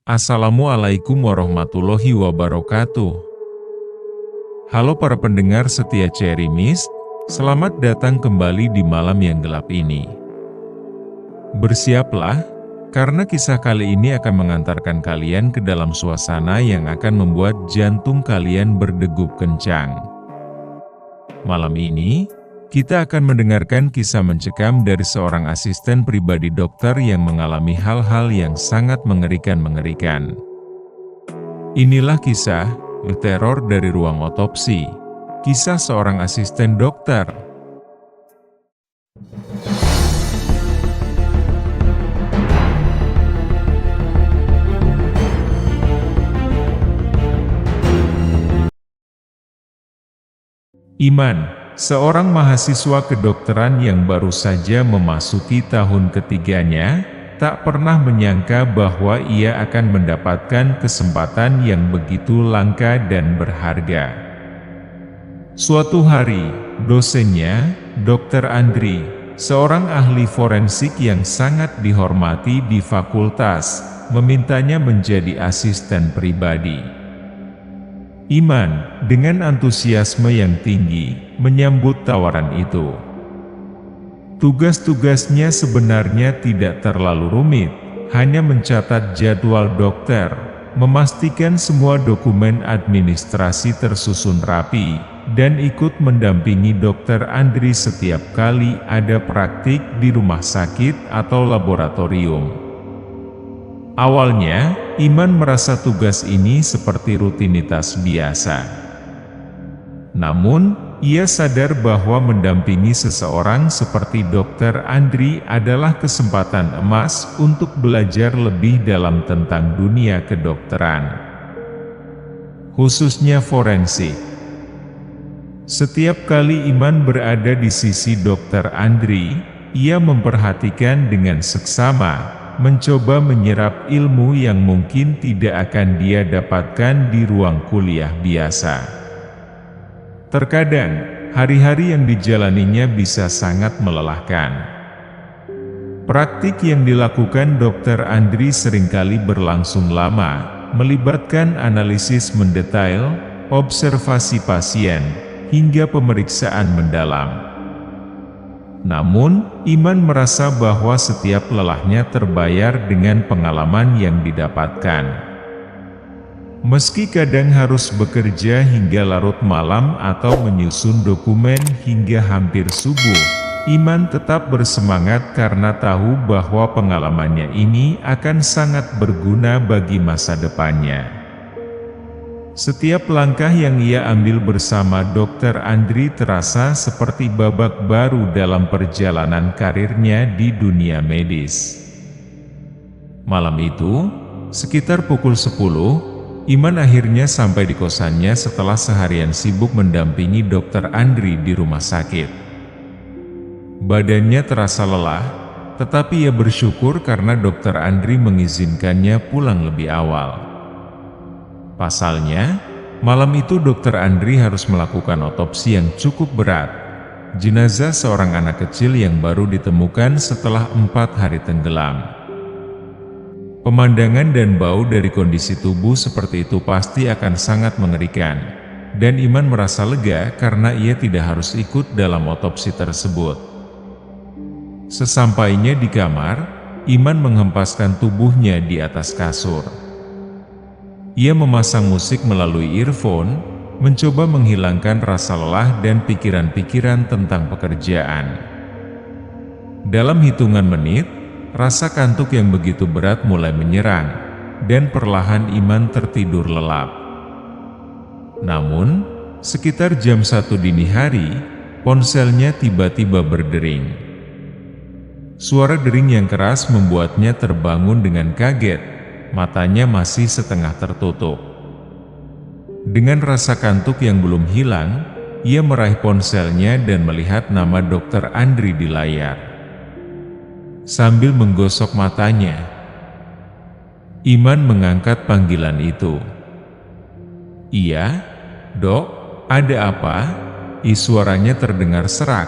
Assalamualaikum warahmatullahi wabarakatuh. Halo para pendengar setia Cherry Mist, selamat datang kembali di malam yang gelap ini. Bersiaplah, karena kisah kali ini akan mengantarkan kalian ke dalam suasana yang akan membuat jantung kalian berdegup kencang. Malam ini, kita akan mendengarkan kisah mencekam dari seorang asisten pribadi dokter yang mengalami hal-hal yang sangat mengerikan. Inilah kisah teror dari ruang otopsi. Kisah seorang asisten dokter. Iman, seorang mahasiswa kedokteran yang baru saja memasuki tahun ketiganya, tak pernah menyangka bahwa ia akan mendapatkan kesempatan yang begitu langka dan berharga. Suatu hari, dosennya, Dr. Andri, seorang ahli forensik yang sangat dihormati di fakultas, memintanya menjadi asisten pribadi. Iman, dengan antusiasme yang tinggi, menyambut tawaran itu. Tugas-tugasnya sebenarnya tidak terlalu rumit, hanya mencatat jadwal dokter, memastikan semua dokumen administrasi tersusun rapi, dan ikut mendampingi Dr. Andri setiap kali ada praktik di rumah sakit atau laboratorium. Awalnya, Iman merasa tugas ini seperti rutinitas biasa. Namun, ia sadar bahwa mendampingi seseorang seperti Dr. Andri adalah kesempatan emas untuk belajar lebih dalam tentang dunia kedokteran, khususnya forensik. Setiap kali Iman berada di sisi Dr. Andri, ia memperhatikan dengan seksama, mencoba menyerap ilmu yang mungkin tidak akan dia dapatkan di ruang kuliah biasa. Terkadang, hari-hari yang dijalaninya bisa sangat melelahkan. Praktik yang dilakukan Dr. Andri seringkali berlangsung lama, melibatkan analisis mendetail, observasi pasien, hingga pemeriksaan mendalam. Namun, Iman merasa bahwa setiap lelahnya terbayar dengan pengalaman yang didapatkan. Meski kadang harus bekerja hingga larut malam atau menyusun dokumen hingga hampir subuh, Iman tetap bersemangat karena tahu bahwa pengalamannya ini akan sangat berguna bagi masa depannya. Setiap langkah yang ia ambil bersama Dr. Andri terasa seperti babak baru dalam perjalanan karirnya di dunia medis. Malam itu, sekitar pukul 10, Iman akhirnya sampai di kosannya setelah seharian sibuk mendampingi Dr. Andri di rumah sakit. Badannya terasa lelah, tetapi ia bersyukur karena Dr. Andri mengizinkannya pulang lebih awal. Pasalnya, malam itu Dr. Andri harus melakukan otopsi yang cukup berat. Jenazah seorang anak kecil yang baru ditemukan setelah 4 hari tenggelam. Pemandangan dan bau dari kondisi tubuh seperti itu pasti akan sangat mengerikan. Dan Iman merasa lega karena ia tidak harus ikut dalam otopsi tersebut. Sesampainya di kamar, Iman menghempaskan tubuhnya di atas kasur. Ia memasang musik melalui earphone, mencoba menghilangkan rasa lelah dan pikiran-pikiran tentang pekerjaan. Dalam hitungan menit, rasa kantuk yang begitu berat mulai menyerang, dan perlahan Iman tertidur lelap. Namun, sekitar jam 1 dini hari, ponselnya tiba-tiba berdering. Suara dering yang keras membuatnya terbangun dengan kaget. Matanya masih setengah tertutup. Dengan rasa kantuk yang belum hilang, ia meraih ponselnya dan melihat nama Dr. Andri di layar. Sambil menggosok matanya, Iman mengangkat panggilan itu. "Iya, Dok, ada apa?" Suaranya terdengar serak,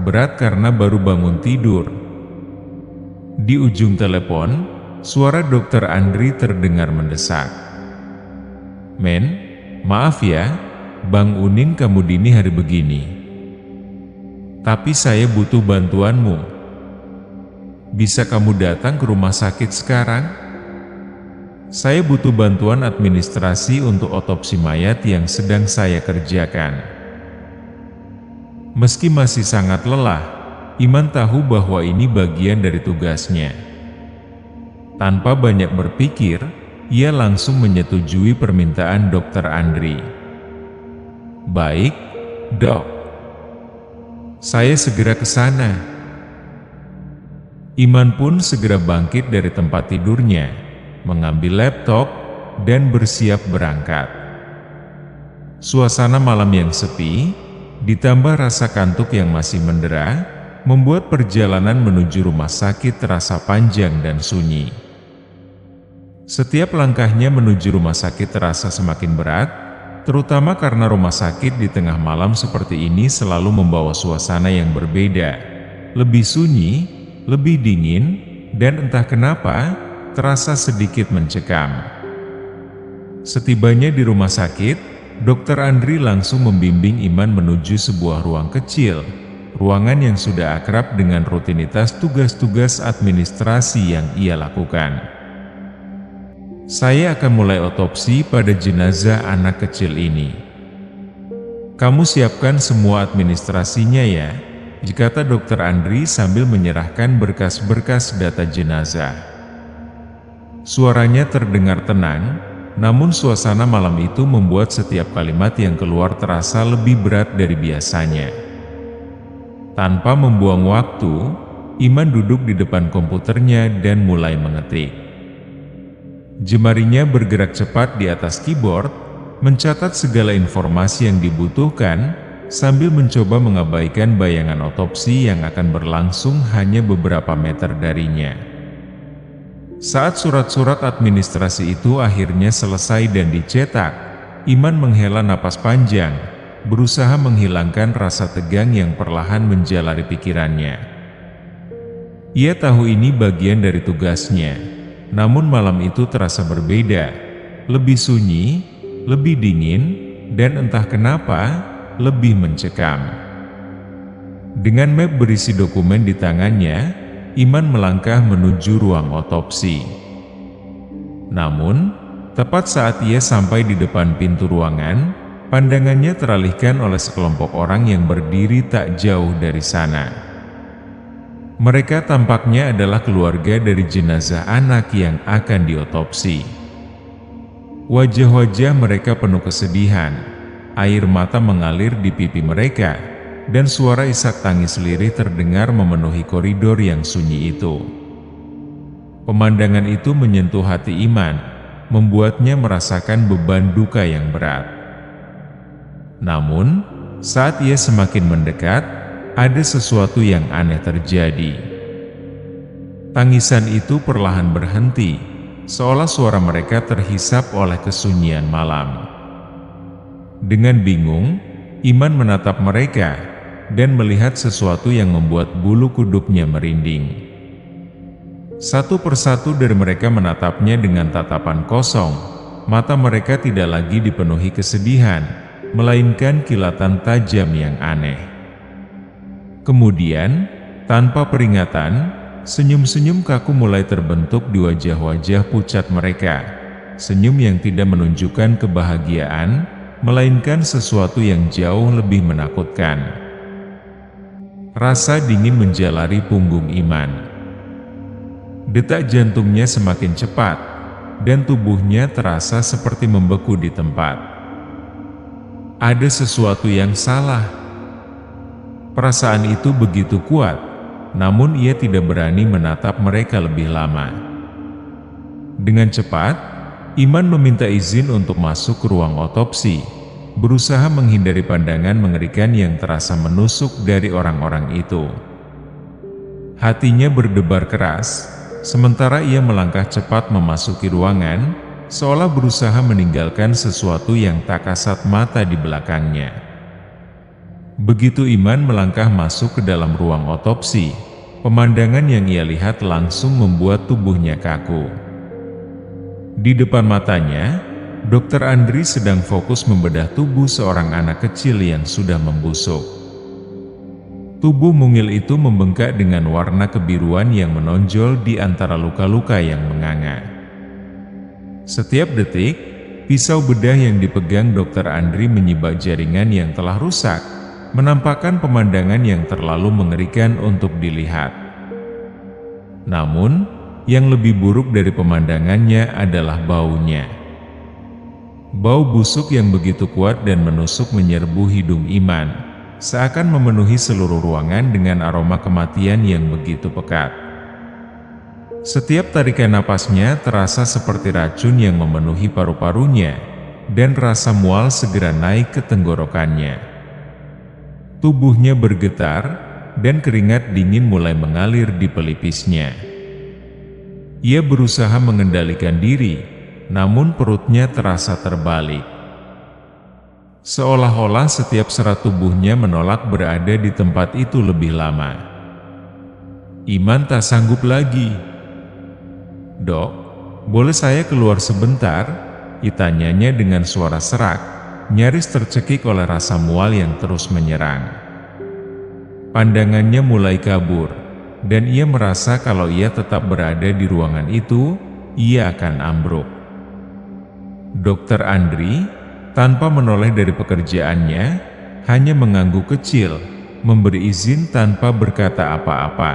berat karena baru bangun tidur. Di ujung telepon, suara Dokter Andri terdengar mendesak. "Men, maaf ya, Bang Unin kamu dini hari begini. Tapi saya butuh bantuanmu. Bisa kamu datang ke rumah sakit sekarang? Saya butuh bantuan administrasi untuk otopsi mayat yang sedang saya kerjakan." Meski masih sangat lelah, Iman tahu bahwa ini bagian dari tugasnya. Tanpa banyak berpikir, ia langsung menyetujui permintaan Dokter Andri. "Baik, Dok. Saya segera ke sana." Iman pun segera bangkit dari tempat tidurnya, mengambil laptop, dan bersiap berangkat. Suasana malam yang sepi, ditambah rasa kantuk yang masih mendera, membuat perjalanan menuju rumah sakit terasa panjang dan sunyi. Setiap langkahnya menuju rumah sakit terasa semakin berat, terutama karena rumah sakit di tengah malam seperti ini selalu membawa suasana yang berbeda, lebih sunyi, lebih dingin, dan entah kenapa, terasa sedikit mencekam. Setibanya di rumah sakit, Dokter Andri langsung membimbing Iman menuju sebuah ruang kecil, ruangan yang sudah akrab dengan rutinitas tugas-tugas administrasi yang ia lakukan. "Saya akan mulai otopsi pada jenazah anak kecil ini. Kamu siapkan semua administrasinya ya," kata Dokter Andri sambil menyerahkan berkas-berkas data jenazah. Suaranya terdengar tenang, namun suasana malam itu membuat setiap kalimat yang keluar terasa lebih berat dari biasanya. Tanpa membuang waktu, Iman duduk di depan komputernya dan mulai mengetik. Jemarinya bergerak cepat di atas keyboard, mencatat segala informasi yang dibutuhkan, sambil mencoba mengabaikan bayangan otopsi yang akan berlangsung hanya beberapa meter darinya. Saat surat-surat administrasi itu akhirnya selesai dan dicetak, Iman menghela napas panjang, berusaha menghilangkan rasa tegang yang perlahan menjalari pikirannya. Ia tahu ini bagian dari tugasnya, namun malam itu terasa berbeda, lebih sunyi, lebih dingin, dan entah kenapa, lebih mencekam. Dengan map berisi dokumen di tangannya, Iman melangkah menuju ruang otopsi. Namun, tepat saat ia sampai di depan pintu ruangan, pandangannya teralihkan oleh sekelompok orang yang berdiri tak jauh dari sana. Mereka tampaknya adalah keluarga dari jenazah anak yang akan diotopsi. Wajah-wajah mereka penuh kesedihan, air mata mengalir di pipi mereka, dan suara isak tangis lirih terdengar memenuhi koridor yang sunyi itu. Pemandangan itu menyentuh hati Iman, membuatnya merasakan beban duka yang berat. Namun, saat ia semakin mendekat, ada sesuatu yang aneh terjadi. Tangisan itu perlahan berhenti, seolah suara mereka terhisap oleh kesunyian malam. Dengan bingung, Iman menatap mereka, dan melihat sesuatu yang membuat bulu kuduknya merinding. Satu persatu dari mereka menatapnya dengan tatapan kosong, mata mereka tidak lagi dipenuhi kesedihan, melainkan kilatan tajam yang aneh. Kemudian, tanpa peringatan, senyum-senyum kaku mulai terbentuk di wajah-wajah pucat mereka. Senyum yang tidak menunjukkan kebahagiaan, melainkan sesuatu yang jauh lebih menakutkan. Rasa dingin menjalari punggung Iman. Detak jantungnya semakin cepat, dan tubuhnya terasa seperti membeku di tempat. Ada sesuatu yang salah. Perasaan itu begitu kuat, namun ia tidak berani menatap mereka lebih lama. Dengan cepat, Iman meminta izin untuk masuk ke ruang otopsi, berusaha menghindari pandangan mengerikan yang terasa menusuk dari orang-orang itu. Hatinya berdebar keras, sementara ia melangkah cepat memasuki ruangan, seolah berusaha meninggalkan sesuatu yang tak kasat mata di belakangnya. Begitu Iman melangkah masuk ke dalam ruang otopsi, pemandangan yang ia lihat langsung membuat tubuhnya kaku. Di depan matanya, Dr. Andri sedang fokus membedah tubuh seorang anak kecil yang sudah membusuk. Tubuh mungil itu membengkak dengan warna kebiruan yang menonjol di antara luka-luka yang menganga. Setiap detik, pisau bedah yang dipegang Dr. Andri menyibak jaringan yang telah rusak, menampakkan pemandangan yang terlalu mengerikan untuk dilihat. Namun, yang lebih buruk dari pemandangannya adalah baunya. Bau busuk yang begitu kuat dan menusuk menyerbu hidung Iman, seakan memenuhi seluruh ruangan dengan aroma kematian yang begitu pekat. Setiap tarikan napasnya terasa seperti racun yang memenuhi paru-parunya, dan rasa mual segera naik ke tenggorokannya. Tubuhnya bergetar, dan keringat dingin mulai mengalir di pelipisnya. Ia berusaha mengendalikan diri, namun perutnya terasa terbalik. Seolah-olah setiap serat tubuhnya menolak berada di tempat itu lebih lama. Iman tak sanggup lagi. "Dok, boleh saya keluar sebentar?" ditanyanya dengan suara serak, nyaris tercekik oleh rasa mual yang terus menyerang. Pandangannya mulai kabur, dan ia merasa kalau ia tetap berada di ruangan itu, ia akan ambruk. Dr. Andri, tanpa menoleh dari pekerjaannya, hanya mengangguk kecil, memberi izin tanpa berkata apa-apa.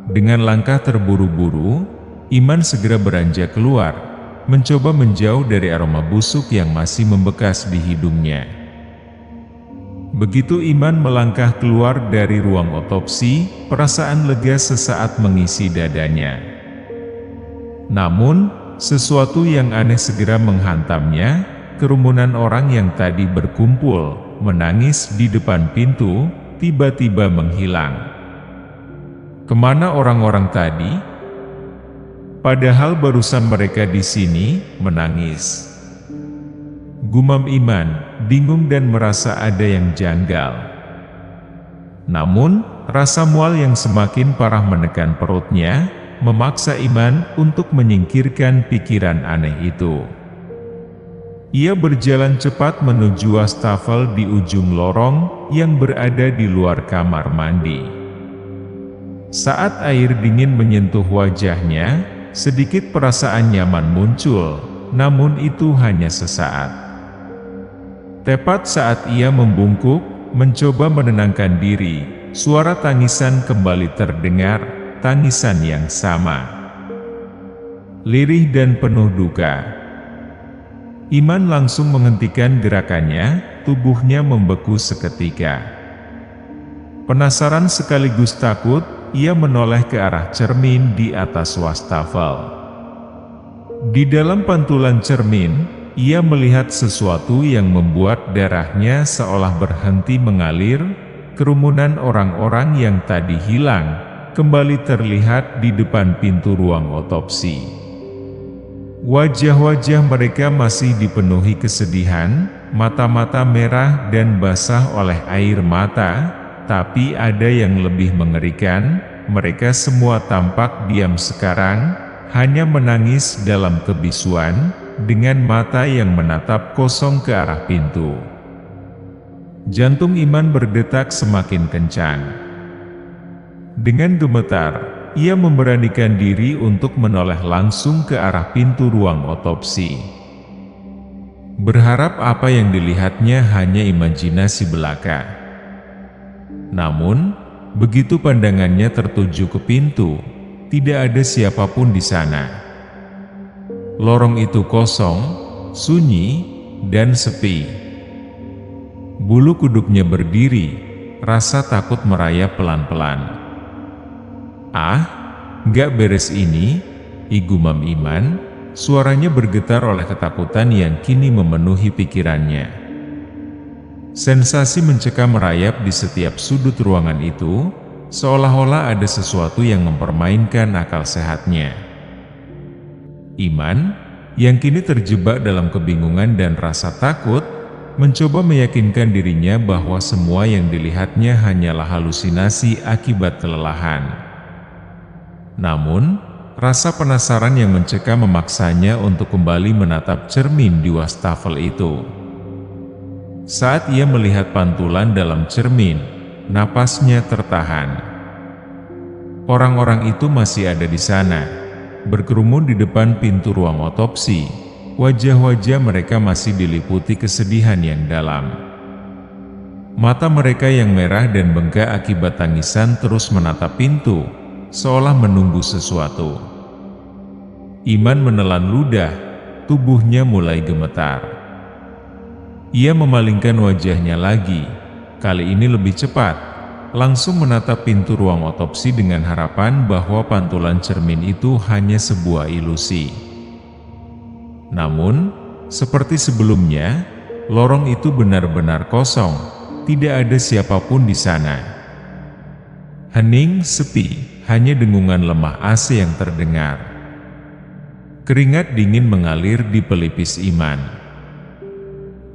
Dengan langkah terburu-buru, Iman segera beranjak keluar, mencoba menjauh dari aroma busuk yang masih membekas di hidungnya. Begitu Iman melangkah keluar dari ruang otopsi, perasaan lega sesaat mengisi dadanya. Namun, sesuatu yang aneh segera menghantamnya. Kerumunan orang yang tadi berkumpul, menangis di depan pintu, tiba-tiba menghilang. Kemana orang-orang tadi? Padahal barusan mereka di sini, menangis. Gumam Iman, bingung dan merasa ada yang janggal. Namun, rasa mual yang semakin parah menekan perutnya, memaksa Iman untuk menyingkirkan pikiran aneh itu. Ia berjalan cepat menuju wastafel di ujung lorong yang berada di luar kamar mandi. Saat air dingin menyentuh wajahnya, sedikit perasaan nyaman muncul, namun itu hanya sesaat. Tepat saat ia membungkuk, mencoba menenangkan diri, suara tangisan kembali terdengar, tangisan yang sama. Lirih dan penuh duka. Iman langsung menghentikan gerakannya, tubuhnya membeku seketika. Penasaran sekaligus takut, ia menoleh ke arah cermin di atas wastafel. Di dalam pantulan cermin, ia melihat sesuatu yang membuat darahnya seolah berhenti mengalir. Kerumunan orang-orang yang tadi hilang, kembali terlihat di depan pintu ruang otopsi. Wajah-wajah mereka masih dipenuhi kesedihan, mata-mata merah dan basah oleh air mata, tapi ada yang lebih mengerikan, mereka semua tampak diam sekarang, hanya menangis dalam kebisuan, dengan mata yang menatap kosong ke arah pintu. Jantung Iman berdetak semakin kencang. Dengan gemetar, ia memberanikan diri untuk menoleh langsung ke arah pintu ruang otopsi. Berharap apa yang dilihatnya hanya imajinasi belaka. Namun, begitu pandangannya tertuju ke pintu, tidak ada siapapun di sana. Lorong itu kosong, sunyi, dan sepi. Bulu kuduknya berdiri, rasa takut merayap pelan-pelan. "Ah, gak beres ini," igumam Iman, suaranya bergetar oleh ketakutan yang kini memenuhi pikirannya. Sensasi mencekam merayap di setiap sudut ruangan itu, seolah-olah ada sesuatu yang mempermainkan akal sehatnya. Iman, yang kini terjebak dalam kebingungan dan rasa takut, mencoba meyakinkan dirinya bahwa semua yang dilihatnya hanyalah halusinasi akibat kelelahan. Namun, Rasa penasaran yang mencekam memaksanya untuk kembali menatap cermin di wastafel itu. Saat ia melihat pantulan dalam cermin, napasnya tertahan. Orang-orang itu masih ada di sana, berkerumun di depan pintu ruang otopsi. Wajah-wajah mereka masih diliputi kesedihan yang dalam. Mata mereka yang merah dan bengkak akibat tangisan terus menatap pintu, seolah menunggu sesuatu. Iman menelan ludah, tubuhnya mulai gemetar. Ia memalingkan wajahnya lagi, kali ini lebih cepat, langsung menatap pintu ruang otopsi dengan harapan bahwa pantulan cermin itu hanya sebuah ilusi. Namun, seperti sebelumnya, lorong itu benar-benar kosong, tidak ada siapapun di sana. Hening, sepi, hanya dengungan lemah AC yang terdengar. Keringat dingin mengalir di pelipis Iman.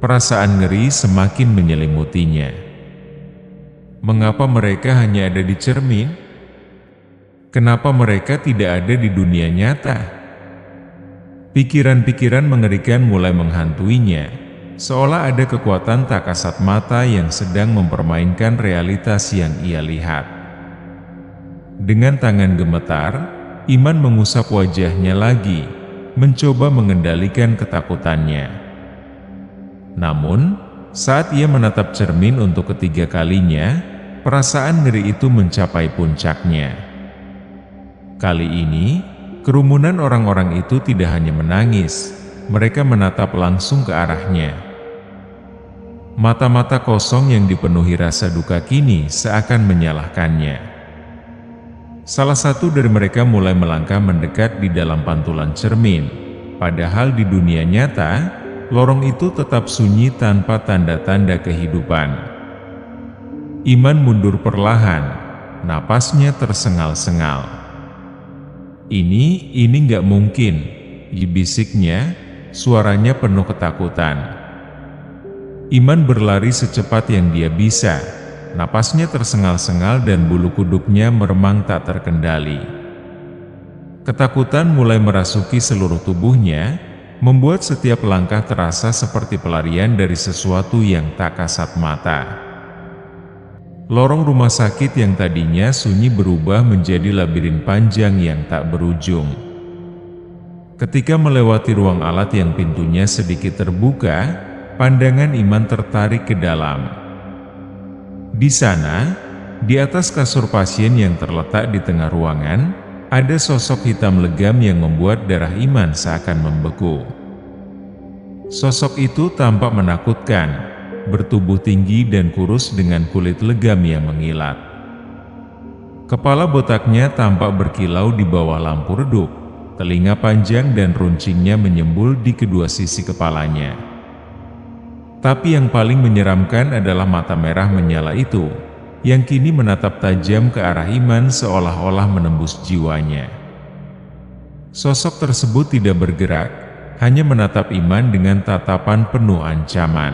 Perasaan ngeri semakin menyelimutinya. Mengapa mereka hanya ada di cermin? Kenapa mereka tidak ada di dunia nyata? Pikiran-pikiran mengerikan mulai menghantuinya, seolah ada kekuatan tak kasat mata yang sedang mempermainkan realitas yang ia lihat. Dengan tangan gemetar, Iman mengusap wajahnya lagi, mencoba mengendalikan ketakutannya. Namun, saat ia menatap cermin untuk ketiga kalinya, perasaan ngeri itu mencapai puncaknya. Kali ini, kerumunan orang-orang itu tidak hanya menangis, mereka menatap langsung ke arahnya. Mata-mata kosong yang dipenuhi rasa duka kini seakan menyalahkannya. Salah satu dari mereka mulai melangkah mendekat di dalam pantulan cermin, padahal di dunia nyata, lorong itu tetap sunyi tanpa tanda-tanda kehidupan. Iman mundur perlahan, napasnya tersengal-sengal. Ini nggak mungkin, bisiknya, suaranya penuh ketakutan. Iman berlari secepat yang dia bisa, napasnya tersengal-sengal dan bulu kuduknya meremang tak terkendali. Ketakutan mulai merasuki seluruh tubuhnya, membuat setiap langkah terasa seperti pelarian dari sesuatu yang tak kasat mata. Lorong rumah sakit yang tadinya sunyi berubah menjadi labirin panjang yang tak berujung. Ketika melewati ruang alat yang pintunya sedikit terbuka, pandangan Iman tertarik ke dalam. Di sana, di atas kasur pasien yang terletak di tengah ruangan, ada sosok hitam legam yang membuat darah Iman seakan membeku. Sosok itu tampak menakutkan, bertubuh tinggi dan kurus dengan kulit legam yang mengilat. Kepala botaknya tampak berkilau di bawah lampu redup, telinga panjang dan runcingnya menyembul di kedua sisi kepalanya. Tapi yang paling menyeramkan adalah mata merah menyala itu, yang kini menatap tajam ke arah Iman seolah-olah menembus jiwanya. Sosok tersebut tidak bergerak, hanya menatap Iman dengan tatapan penuh ancaman.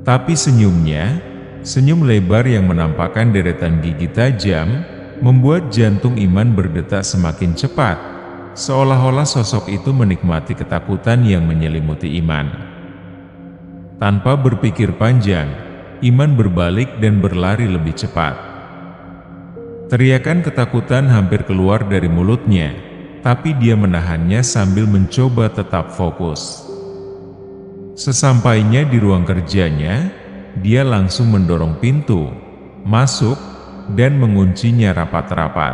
Tapi senyumnya, senyum lebar yang menampakkan deretan gigi tajam, membuat jantung Iman berdetak semakin cepat, seolah-olah sosok itu menikmati ketakutan yang menyelimuti Iman. Tanpa berpikir panjang, Iman berbalik dan berlari lebih cepat. Teriakan ketakutan hampir keluar dari mulutnya, tapi dia menahannya sambil mencoba tetap fokus. Sesampainya di ruang kerjanya, dia langsung mendorong pintu, masuk, dan menguncinya rapat-rapat.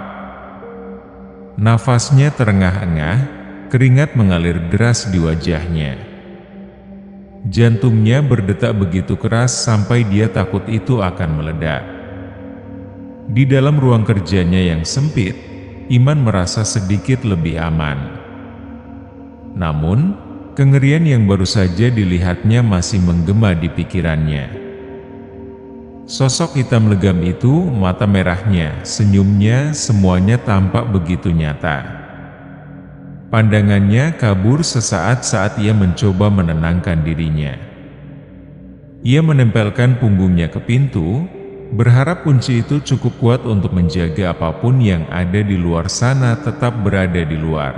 Nafasnya terengah-engah, keringat mengalir deras di wajahnya. Jantungnya berdetak begitu keras sampai dia takut itu akan meledak. Di dalam ruang kerjanya yang sempit, Iman merasa sedikit lebih aman. Namun, kengerian yang baru saja dilihatnya masih menggema di pikirannya. Sosok hitam legam itu, mata merahnya, senyumnya, semuanya tampak begitu nyata. Pandangannya kabur sesaat saat ia mencoba menenangkan dirinya. Ia menempelkan punggungnya ke pintu, berharap kunci itu cukup kuat untuk menjaga apapun yang ada di luar sana tetap berada di luar.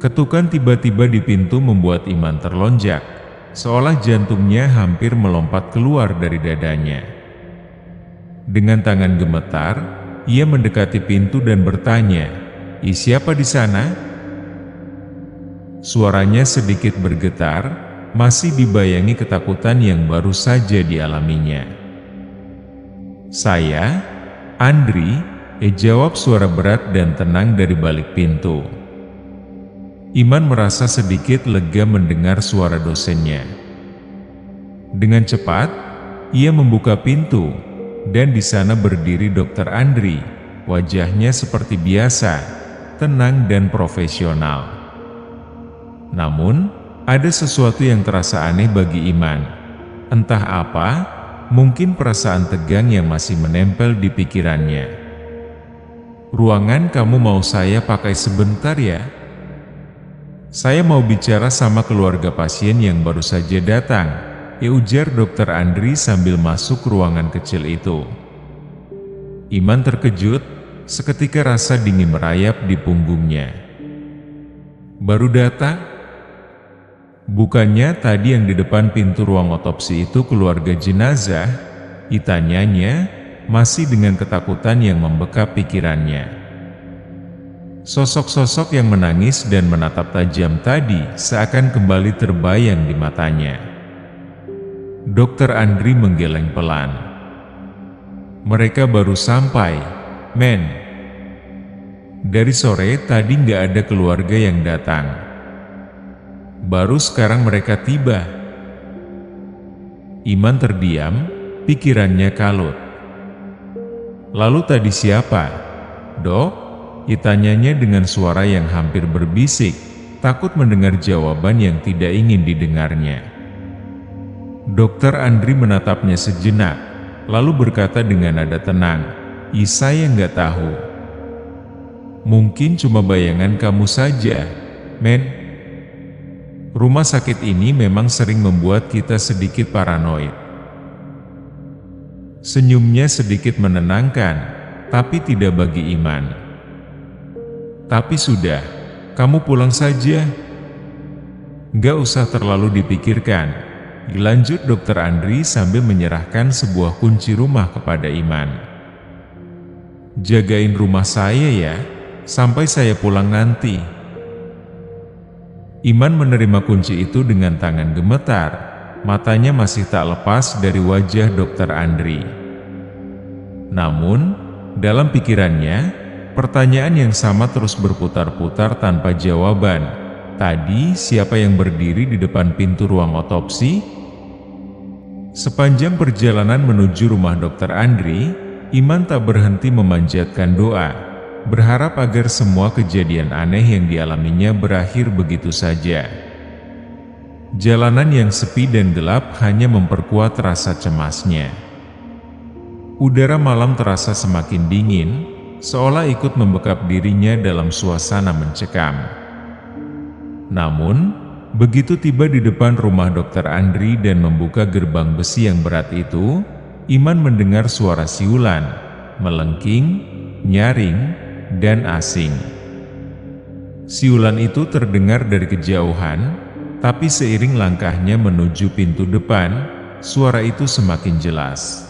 Ketukan tiba-tiba di pintu membuat Iman terlonjak, seolah jantungnya hampir melompat keluar dari dadanya. Dengan tangan gemetar, ia mendekati pintu dan bertanya, siapa di sana?" Suaranya sedikit bergetar, masih dibayangi ketakutan yang baru saja dialaminya. "Saya, Andri," jawab suara berat dan tenang dari balik pintu. Iman merasa sedikit lega mendengar suara dosennya. Dengan cepat, ia membuka pintu, dan di sana berdiri Dr. Andri, wajahnya seperti biasa, tenang dan profesional. Namun, ada sesuatu yang terasa aneh bagi Iman. Entah apa, mungkin perasaan tegang yang masih menempel di pikirannya. "Ruangan kamu mau saya pakai sebentar ya? Saya mau bicara sama keluarga pasien yang baru saja datang," ujar Dr. Andri sambil masuk ruangan kecil itu. Iman terkejut, seketika rasa dingin merayap di punggungnya. "Baru datang? Bukannya tadi yang di depan pintu ruang otopsi itu keluarga jenazah?" ditanyanya, masih dengan ketakutan yang membekap pikirannya. Sosok-sosok yang menangis dan menatap tajam tadi seakan kembali terbayang di matanya. Dr. Andri menggeleng pelan. "Mereka baru sampai, men. Dari sore tadi nggak ada keluarga yang datang. Baru sekarang mereka tiba." Iman terdiam, pikirannya kalut. "Lalu tadi siapa, Dok?" ditanyanya dengan suara yang hampir berbisik, takut mendengar jawaban yang tidak ingin didengarnya. Dr. Andri menatapnya sejenak, lalu berkata dengan nada tenang, "Saya nggak tahu. Mungkin cuma bayangan kamu saja, men. Rumah sakit ini memang sering membuat kita sedikit paranoid." Senyumnya sedikit menenangkan, tapi tidak bagi Iman. "Tapi sudah, kamu pulang saja. Nggak usah terlalu dipikirkan," dilanjut Dr. Andri sambil menyerahkan sebuah kunci rumah kepada Iman. "Jagain rumah saya ya, sampai saya pulang nanti." Iman menerima kunci itu dengan tangan gemetar, matanya masih tak lepas dari wajah Dr. Andri. Namun, dalam pikirannya, pertanyaan yang sama terus berputar-putar tanpa jawaban. Tadi siapa yang berdiri di depan pintu ruang otopsi? Sepanjang perjalanan menuju rumah Dr. Andri, Iman tak berhenti memanjatkan doa, berharap agar semua kejadian aneh yang dialaminya berakhir begitu saja. Jalanan yang sepi dan gelap hanya memperkuat rasa cemasnya. Udara malam terasa semakin dingin, seolah ikut membekap dirinya dalam suasana mencekam. Namun, begitu tiba di depan rumah Dr. Andri dan membuka gerbang besi yang berat itu, Iman mendengar suara siulan, melengking, nyaring, dan asing. Siulan itu terdengar dari kejauhan, tapi seiring langkahnya menuju pintu depan, suara itu semakin jelas.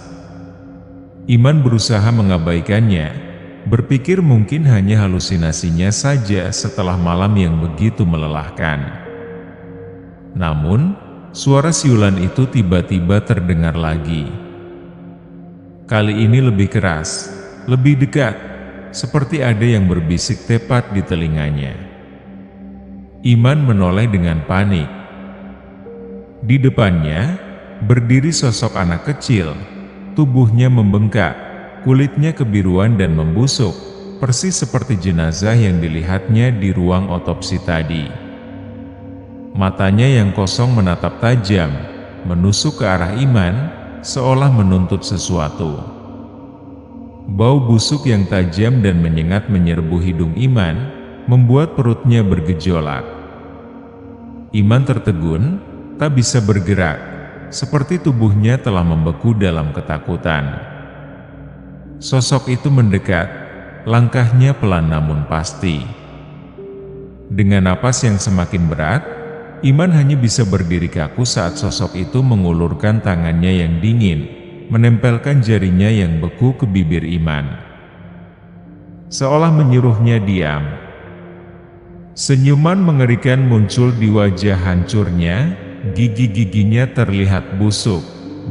Iman berusaha mengabaikannya, berpikir mungkin hanya halusinasinya saja setelah malam yang begitu melelahkan. Namun, suara siulan itu tiba-tiba terdengar lagi. Kali ini lebih keras, lebih dekat, seperti ada yang berbisik tepat di telinganya. Iman menoleh dengan panik. Di depannya, berdiri sosok anak kecil, tubuhnya membengkak, kulitnya kebiruan dan membusuk, persis seperti jenazah yang dilihatnya di ruang otopsi tadi. Matanya yang kosong menatap tajam, menusuk ke arah Iman, seolah menuntut sesuatu. Bau busuk yang tajam dan menyengat menyerbu hidung Iman, membuat perutnya bergejolak. Iman tertegun, tak bisa bergerak, seperti tubuhnya telah membeku dalam ketakutan. Sosok itu mendekat, langkahnya pelan namun pasti. Dengan napas yang semakin berat, Iman hanya bisa berdiri kaku saat sosok itu mengulurkan tangannya yang dingin, menempelkan jarinya yang beku ke bibir Iman. Seolah menyuruhnya diam. Senyuman mengerikan muncul di wajah hancurnya, gigi-giginya terlihat busuk,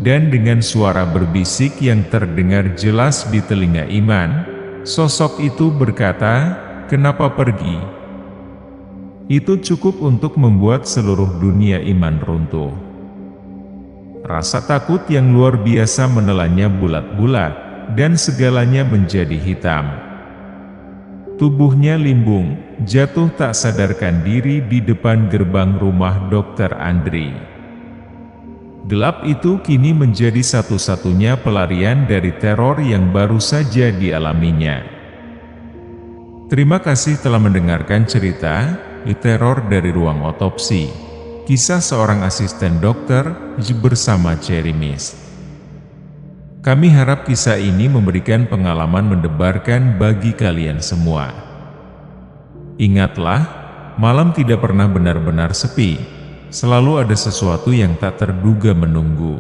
dan dengan suara berbisik yang terdengar jelas di telinga Iman, sosok itu berkata, "Kenapa pergi?" Itu cukup untuk membuat seluruh dunia Iman runtuh. Rasa takut yang luar biasa menelannya bulat-bulat, dan segalanya menjadi hitam. Tubuhnya limbung, jatuh tak sadarkan diri di depan gerbang rumah Dr. Andri. Gelap itu kini menjadi satu-satunya pelarian dari teror yang baru saja dialaminya. Terima kasih telah mendengarkan cerita Teror dari Ruang Otopsi, kisah seorang asisten dokter bersama Cherry Mist. Kami harap kisah ini memberikan pengalaman mendebarkan bagi kalian semua. Ingatlah, malam tidak pernah benar-benar sepi, selalu ada sesuatu yang tak terduga menunggu.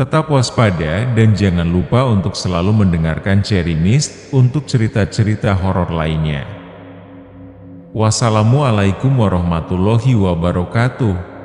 Tetap waspada dan jangan lupa untuk selalu mendengarkan Cherry Mist untuk cerita-cerita horor lainnya. Wassalamualaikum warahmatullahi wabarakatuh.